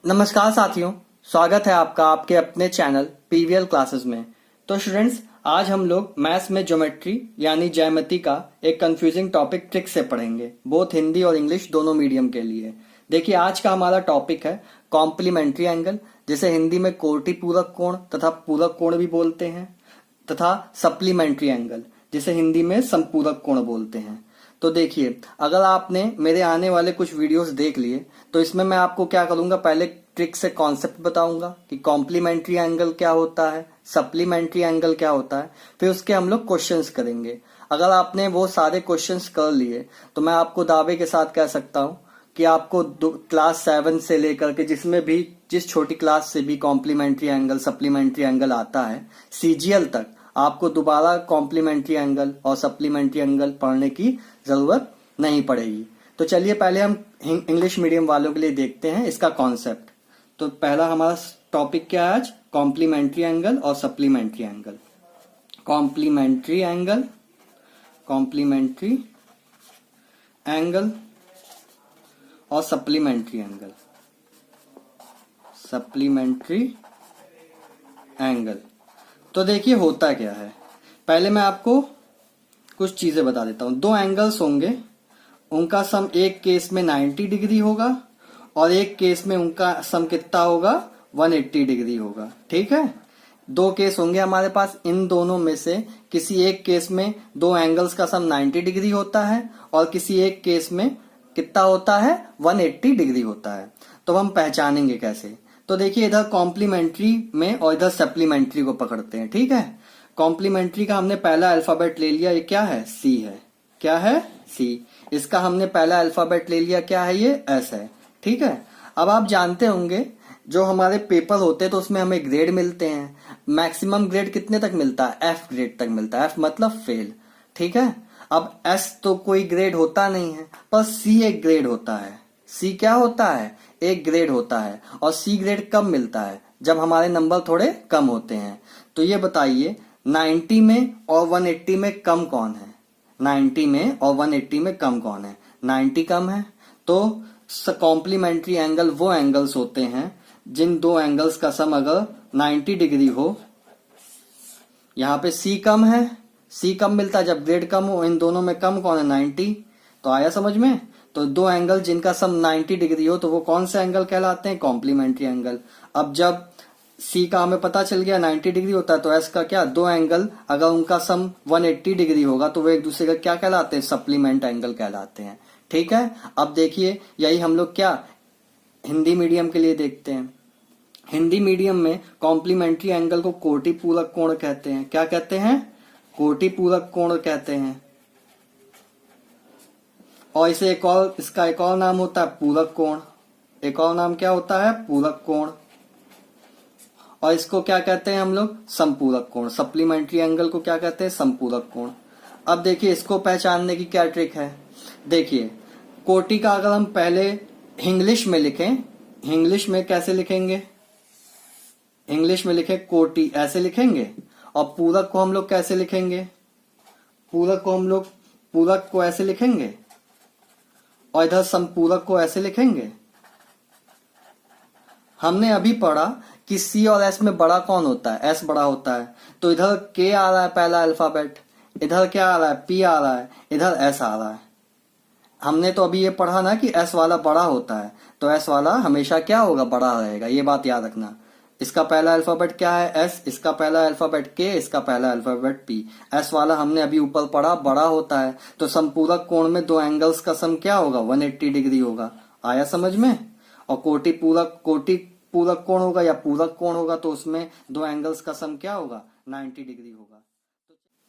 नमस्कार साथियों, स्वागत है आपका आपके अपने चैनल पीवीएल क्लासेस में। तो स्टूडेंट्स, आज हम लोग मैथ्स में ज्योमेट्री यानी ज्यामिति का एक कंफ्यूजिंग टॉपिक ट्रिक से पढ़ेंगे, बोथ हिंदी और इंग्लिश दोनों मीडियम के लिए। देखिए, आज का हमारा टॉपिक है कॉम्प्लीमेंट्री एंगल, जिसे हिंदी में कोटि पूरक कोण तथा पूरक कोण भी बोलते हैं, तथा सप्लीमेंट्री एंगल, जिसे हिंदी में संपूरक कोण बोलते हैं। तो देखिए, अगर आपने मेरे आने वाले कुछ वीडियोस देख लिए तो इसमें मैं आपको क्या करूंगा, पहले ट्रिक से कॉन्सेप्ट बताऊंगा कि कॉम्प्लीमेंट्री एंगल क्या होता है, सप्लीमेंट्री एंगल क्या होता है, फिर उसके हम लोग क्वेश्चंस करेंगे। अगर आपने वो सारे क्वेश्चंस कर लिए तो मैं आपको दावे के साथ कह सकता हूं कि आपको क्लास 7 से लेकर के जिस छोटी क्लास से भी कॉम्प्लीमेंट्री एंगल सप्लीमेंट्री एंगल आता है, सीजीएल तक आपको दोबारा कॉम्प्लीमेंट्री एंगल और सप्लीमेंट्री एंगल पढ़ने की जरूरत नहीं पड़ेगी। तो चलिए पहले हम इंग्लिश मीडियम वालों के लिए देखते हैं इसका कॉन्सेप्ट। तो पहला हमारा टॉपिक क्या है आज, कॉम्प्लीमेंट्री एंगल और supplementary angle. Complementary angle, complementary angle और सप्लीमेंट्री एंगल, सप्लीमेंट्री एंगल। तो देखिए होता क्या है, पहले मैं आपको कुछ चीजें बता देता हूं। दो एंगल्स होंगे, उनका सम एक केस में 90 डिग्री होगा और एक केस में उनका सम कितना होगा, 180 डिग्री होगा। ठीक है, दो केस होंगे हमारे पास, इन दोनों में से किसी एक केस में दो एंगल्स का सम 90 डिग्री होता है और किसी एक केस में कितना होता है, 180 डिग्री होता है। तो हम पहचानेंगे कैसे, तो देखिए इधर कॉम्प्लीमेंट्री में और इधर सप्लीमेंट्री को पकड़ते हैं। ठीक है, कॉम्प्लीमेंट्री का हमने पहला अल्फाबेट ले लिया, ये क्या है, सी है। क्या है, सी। इसका हमने पहला अल्फाबेट ले लिया, क्या है, ये एस है। ठीक है, अब आप जानते होंगे जो हमारे पेपर होते हैं तो उसमें हमें ग्रेड मिलते हैं। मैक्सिमम ग्रेड कितने तक मिलता है, एफ ग्रेड तक मिलता है, एफ मतलब फेल। ठीक है, अब एस तो कोई ग्रेड होता नहीं है, पर सी एक ग्रेड होता है। सी क्या होता है, एक ग्रेड होता है। और सी ग्रेड कब मिलता है, जब हमारे नंबर थोड़े कम होते हैं। तो ये बताइए 90 में और 180 में कम कौन है, 90 में और 180 में कम कौन है, 90 कम है। तो कॉम्प्लीमेंट्री एंगल वो एंगल्स होते हैं जिन दो एंगल्स का सम अगर 90 डिग्री हो। यहां पे सी कम है, सी कम मिलता है जब ग्रेड कम हो, इन दोनों में कम कौन है, 90। तो आया समझ में। तो दो एंगल जिनका सम 90 डिग्री हो तो वो कौन से एंगल कहलाते हैं, कॉम्प्लीमेंट्री एंगल। अब जब सी का हमें पता चल गया 90 डिग्री होता है, तो एस का क्या, दो एंगल अगर उनका सम 180 डिग्री होगा तो वो एक दूसरे का क्या कहलाते हैं, सप्लीमेंट एंगल कहलाते हैं। ठीक है, अब देखिए यही हम लोग क्या हिंदी मीडियम के लिए देखते हैं। हिंदी मीडियम में कॉम्प्लीमेंट्री एंगल को कोटि पूरक कोण कहते हैं। क्या कहते हैं, कोटि पूरक कोण कहते हैं। और इसे इसका एक और नाम होता है पूरक कोण। एक और नाम क्या होता है, पूरक कोण। और इसको क्या कहते हैं हम लोग, संपूरक कोण। सप्लीमेंट्री एंगल को क्या कहते हैं, संपूरक कोण। अब देखिए इसको पहचानने की क्या ट्रिक है। देखिए कोटि का अगर हम पहले इंग्लिश में लिखें, इंग्लिश में कैसे लिखेंगे, इंग्लिश में लिखे कोटि ऐसे लिखेंगे। और पूरक को हम लोग कैसे लिखेंगे, पूरक को हम लोग पूरक को ऐसे लिखेंगे और इधर संपूरक को ऐसे लिखेंगे। हमने अभी पढ़ा कि सी और एस में बड़ा कौन होता है, एस बड़ा होता है। तो इधर के आ रहा है पहला अल्फाबेट, इधर क्या आ रहा है, पी आ रहा है, इधर एस आ रहा है। हमने तो अभी ये पढ़ा ना कि एस वाला बड़ा होता है, तो एस वाला हमेशा क्या होगा, बड़ा रहेगा। ये बात याद रखना। इसका पहला अल्फाबेट क्या है, एस, इसका पहला अल्फाबेट के, इसका पहला अल्फाबेट पी। एस वाला हमने अभी ऊपर पढ़ा बड़ा होता है, तो संपूरक कोण में दो एंगल्स का सम क्या होगा, 180 डिग्री होगा। आया समझ में। और कोटि पूरक कोण होगा या पूरक कोण होगा तो उसमें दो एंगल्स का सम क्या होगा, 90 डिग्री होगा।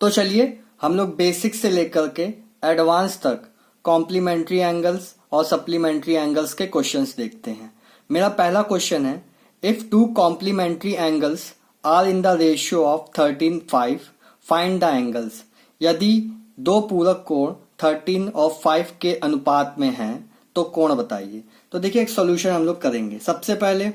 तो चलिए हम लोग बेसिक से लेकर के एडवांस तक कॉम्प्लीमेंट्री एंगल्स और सप्लीमेंट्री एंगल्स के क्वेश्चंस देखते हैं। मेरा पहला क्वेश्चन है, if two complementary angles are in the ratio of 13:5 find the angles. यदि दो पूरक कोण 13 और 5 के अनुपात में हैं तो कोण बताइए। तो देखिए एक सॉल्यूशन हम लोग करेंगे। सबसे पहले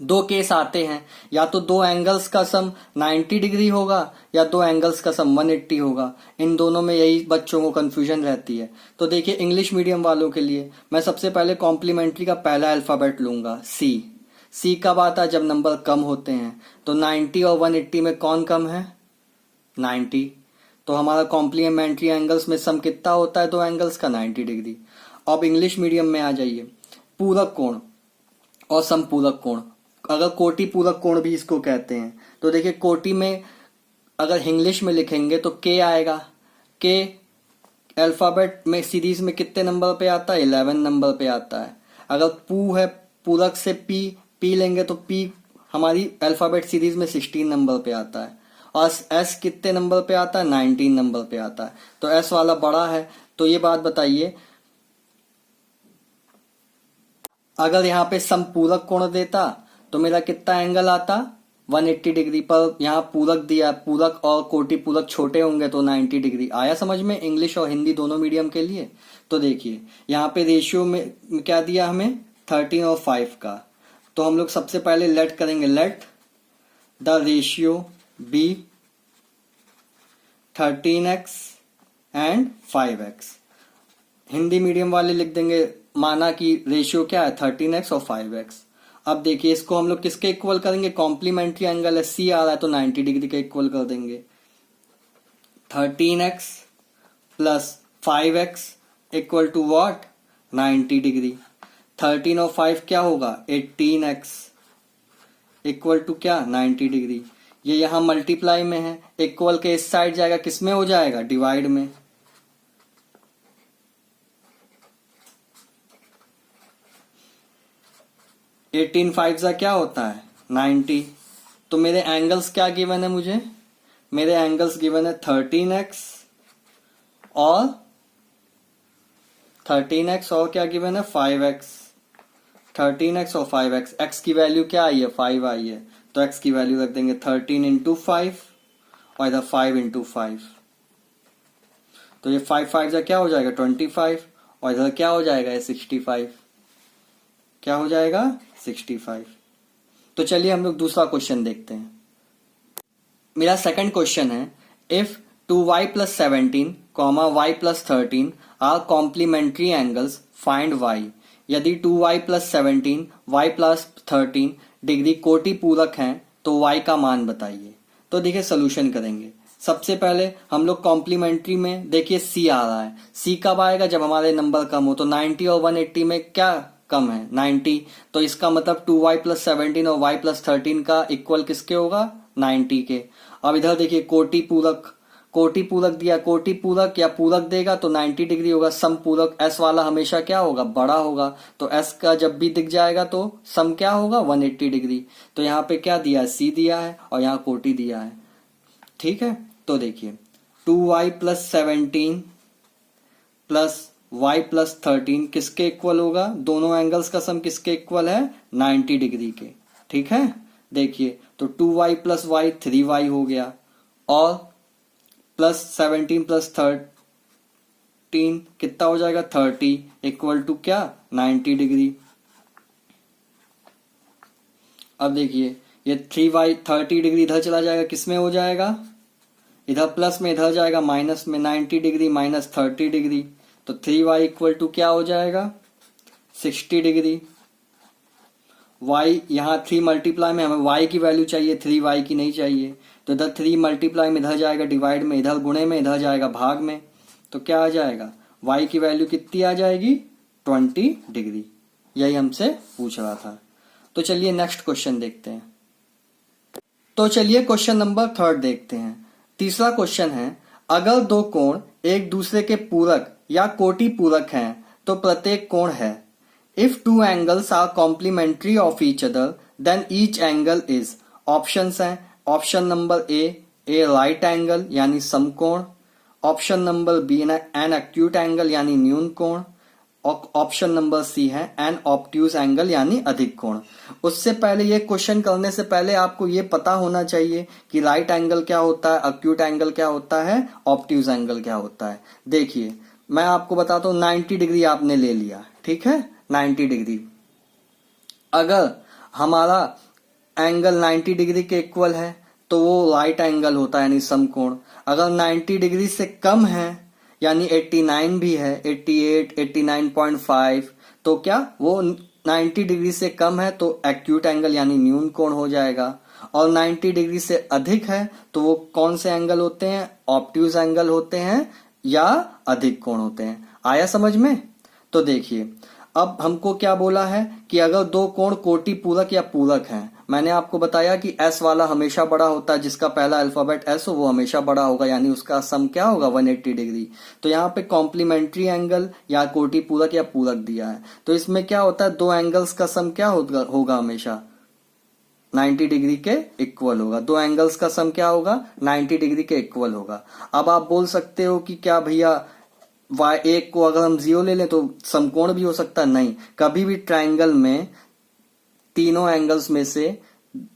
दो केस आते हैं, या तो दो एंगल्स का सम 90 डिग्री होगा या दो एंगल्स का सम 180 होगा। इन दोनों में यही बच्चों को कंफ्यूजन रहती है। तो देखिए इंग्लिश मीडियम वालों के लिए मैं सबसे पहले कॉम्प्लीमेंट्री का पहला अल्फाबेट लूंगा, सी। सी कब आता है? जब नंबर कम होते हैं। तो 90 और 180 में कौन कम है? 90। तो हमारा कॉम्प्लीमेंट्री एंगल्स में सम कितना होता है दो एंगल्स का? 90 डिग्री। अब इंग्लिश मीडियम में आ जाइए, पूरक कोण और समपूरक कोण, अगर कोटि पूरक कोण भी इसको कहते हैं। तो देखिए कोटि में अगर इंग्लिश में लिखेंगे तो के आएगा। के अल्फाबेट में सीरीज में कितने नंबर पे आता है? 11 नंबर पे आता है। अगर पू है, पूरक से पी लेंगे तो पी हमारी अल्फाबेट सीरीज में 16 नंबर पे आता है। और एस कितने नंबर पे आता है? 19 नंबर पे आता है। तो एस वाला बड़ा है। तो ये बात बताइए, अगर यहाँ पे समपूरक कोण देता तो मेरा कितना एंगल आता? 180 डिग्री। पर यहाँ पूरक दिया, पूरक और कोटि पूरक छोटे होंगे तो 90 डिग्री। आया समझ में? इंग्लिश और हिंदी दोनों मीडियम के लिए। तो देखिए यहाँ पे रेशियो में क्या दिया हमें? 13 और 5 का। तो हम लोग सबसे पहले लेट करेंगे, let the ratio be 13x and 5x। Hindi medium वाले लिख देंगे, माना कि रेशियो क्या है? 13x और 5x। अब देखिए इसको हम लोग किसके इक्वल करेंगे? कॉम्प्लीमेंट्री एंगल है, सी आ रहा है तो 90 डिग्री का इक्वल कर देंगे। 13x plus 5x equal to what? 90 degree. 13 और 5 क्या होगा? 18x इक्वल टू क्या? 90 डिग्री। ये यहां मल्टीप्लाई में है, इक्वल के इस साइड जाएगा, किसमें हो जाएगा? डिवाइड में। 18 5 का क्या होता है? 90। तो मेरे एंगल्स क्या गिवन है मुझे? मेरे एंगल्स गिवन है 13x और 13x और क्या गिवन है? 5x। 13x और 5x। x की वैल्यू क्या आई है? 5 आई है। तो x की वैल्यू रख देंगे 13 इंटू 5 और इधर 5 इंटू 5। तो ये 5 5 का क्या हो जाएगा? 25 और इधर क्या हो जाएगा? ये 65। क्या हो जाएगा? 65। तो चलिए हम लोग दूसरा क्वेश्चन देखते हैं। मेरा सेकंड क्वेश्चन है, if 2y plus 17 comma y plus 13 are complementary angles, find y। यदि 2y plus 17 y plus 13 degree कोटि पूरक हैं तो y का मान बताइए। तो देखिए सोल्यूशन करेंगे। सबसे पहले हम लोग कॉम्प्लीमेंट्री में देखिए c आ रहा है। c कब आएगा? जब हमारे नंबर कम हो। तो 90 और 180 में क्या कम है? 90। तो इसका मतलब 2y प्लस 17 और y प्लस 13 का इक्वल किसके होगा? 90 के। अब इधर देखिए कोटि पूरक, कोटि पूरक दिया, कोटि पूरक या पूरक देगा तो 90 डिग्री होगा। सम पूरक s वाला हमेशा क्या होगा? बड़ा होगा। तो s का जब भी दिख जाएगा तो सम क्या होगा? 180 डिग्री। तो यहाँ पे क्या दिया है? c दिया है और यहाँ कोटि दिया है। ठीक है, तो देखिए 2y plus 17 plus y plus 13 किसके इक्वल होगा? दोनों एंगल्स का सम किसके इक्वल है? 90 डिग्री के। ठीक है, देखिए तो 2y प्लस वाई 3y हो गया और प्लस 17 प्लस 13 कितना हो जाएगा? 30 इक्वल टू क्या? 90 डिग्री। अब देखिए ये 3y 30 डिग्री इधर चला जाएगा, किसमें हो जाएगा? इधर प्लस में, इधर जाएगा माइनस में। 90 डिग्री माइनस 30 डिग्री, तो 3y इक्वल टू क्या हो जाएगा? 60 डिग्री। y यहाँ 3 मल्टीप्लाई में, हमें y की वैल्यू चाहिए, 3y की नहीं चाहिए। तो इधर 3 मल्टीप्लाई में इधर जाएगा डिवाइड में, इधर गुणे में, इधर जाएगा भाग में। तो क्या आ जाएगा? y की वैल्यू कितनी आ जाएगी? 20 डिग्री। यही हमसे पूछ रहा था। तो चलिए नेक्स्ट क्वेश्चन देखते हैं। तो चलिए क्वेश्चन नंबर 3 देखते हैं। तीसरा क्वेश्चन है, अगर दो कोण एक दूसरे के पूरक या कोटि पूरक हैं तो प्रत्येक कोण है। If two angles are complementary of each other, then each angle is। Options हैं, option number A right angle यानी समकोण, option number B an acute angle यानी न्यून कोण, और ऑप्शन नंबर सी है एन ऑब्ट्यूज एंगल यानी अधिक कोण। उससे पहले ये क्वेश्चन करने से पहले आपको ये पता होना चाहिए कि राइट एंगल क्या होता है, एक्यूट एंगल क्या होता है, ऑब्ट्यूज एंगल क्या होता है। देखिए मैं आपको बताता हूँ, 90 डिग्री आपने ले लिया, ठीक है, 90 डिग्री। अगर हमारा एंगल 90 डिग्री के इक्वल है तो वो राइट एंगल होता है यानी समकोण। अगर 90 डिग्री से कम है यानी 89 भी है, 88, 89.5, तो क्या वो 90 डिग्री से कम है तो एक्यूट एंगल यानी न्यून कोण हो जाएगा। और 90 डिग्री से अधिक है तो वो कौन से एंगल होते हैं? ऑब्ट्यूज एंगल होते हैं या अधिक कोण होते हैं। आया समझ में? तो देखिए अब हमको क्या बोला है कि अगर दो कोण कोटि पूरक या पूरक हैं, मैंने आपको बताया कि एस वाला हमेशा बड़ा होता है, जिसका पहला अल्फाबेट एस हो वो हमेशा बड़ा होगा, यानी उसका सम क्या होगा? 180 डिग्री। तो यहाँ पे कॉम्प्लीमेंट्री एंगल या कोटि पूरक या पूरक दिया है, तो इसमें क्या होता है? दो एंगल्स का सम क्या होगा हमेशा? 90 डिग्री के इक्वल होगा। दो एंगल्स का सम क्या होगा? 90 डिग्री के इक्वल होगा। अब आप बोल सकते हो कि क्या भैया एक को अगर हम 0 ले लें तो समकोण भी हो सकता है? नहीं, कभी भी ट्रायंगल में तीनों एंगल्स में से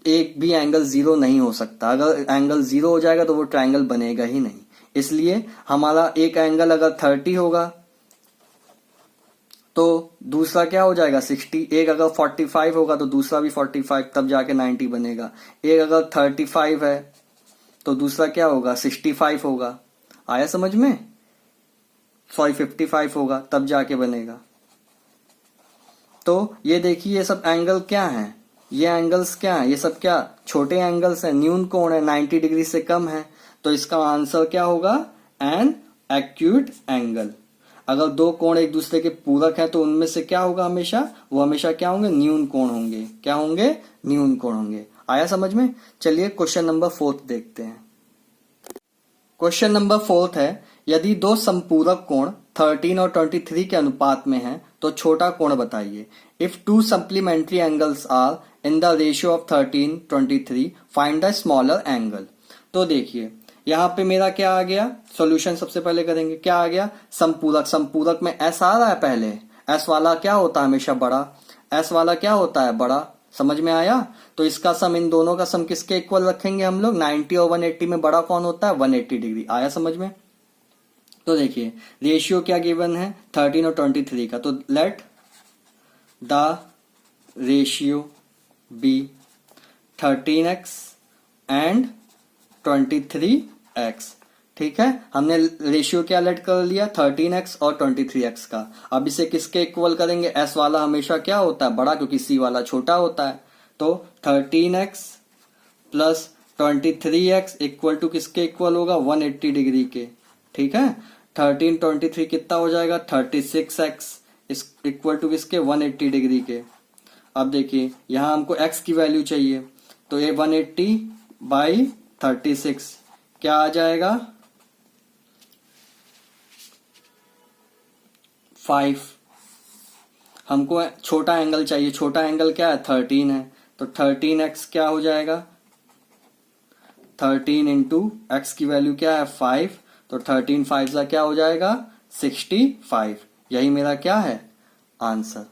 एक भी एंगल 0 नहीं हो सकता। अगर एंगल 0 हो जाएगा तो वो ट्रायंगल बनेगा ही नहीं। इसलिए हमारा एक एंगल अगर 30 होगा तो दूसरा क्या हो जाएगा? 60। एक अगर 45 होगा तो दूसरा भी 45, तब जाके 90 बनेगा। एक अगर 35 है तो दूसरा क्या होगा? 65 होगा। आया समझ में? 55 होगा, तब जाके बनेगा। तो ये देखिए ये सब एंगल क्या है? ये एंगल्स क्या है? ये सब क्या छोटे एंगल्स हैं, न्यून कोण है, 90 डिग्री से कम है। तो इसका आंसर क्या होगा? N acute angle. अगर दो कोण एक दूसरे के पूरक हैं तो उनमें से क्या होगा हमेशा? वो हमेशा क्या होंगे? न्यून कोण होंगे। क्या होंगे? न्यून कोण होंगे। आया समझ में? चलिए क्वेश्चन नंबर 4 देखते हैं। क्वेश्चन नंबर 4 है, यदि दो समपूरक कोण 13 और 23 के अनुपात में हैं तो छोटा कोण बताइए। If two supplementary angles are in the ratio of 13, 23, find the smaller angle. तो देखिए यहाँ पे मेरा क्या आ गया? सॉल्यूशन सबसे पहले करेंगे। क्या आ गया? समपूरक। समपूरक में एस आ रहा है पहले। एस वाला क्या होता है? हमेशा बड़ा। एस वाला क्या होता है? बड़ा। समझ में आया? तो इसका सम, इन दोनों का सम किसके इक्वल रखेंगे हम लोग? 90 और 180 में बड़ा कौन होता है? 180 डिग्री। आया समझ में? तो देखिए रेशियो क्या गिवन है? 13 और 23 का। तो let the ratio be 13x and 23x। ठीक है, हमने रेशियो क्या लेट कर लिया? 13x और 23x का। अब इसे किसके इक्वल करेंगे? s वाला हमेशा क्या होता है? बड़ा, क्योंकि c वाला छोटा होता है। तो 13x plus 23x equal to किसके इक्वल होगा? 180 डिग्री के। ठीक है, 13 23 कितना हो जाएगा? 36x इस इक्वल टू किसके? 180 डिग्री के। अब देखिए यहां हमको x की वैल्यू चाहिए, तो ये 180 बाई 36 क्या आ जाएगा? 5। हमको छोटा एंगल चाहिए। छोटा एंगल क्या है? 13 है। तो 13x क्या हो जाएगा? 13 इंटू एक्स की वैल्यू क्या है? 5। तो 13 5 का क्या हो जाएगा? 65। यही मेरा क्या है? आंसर।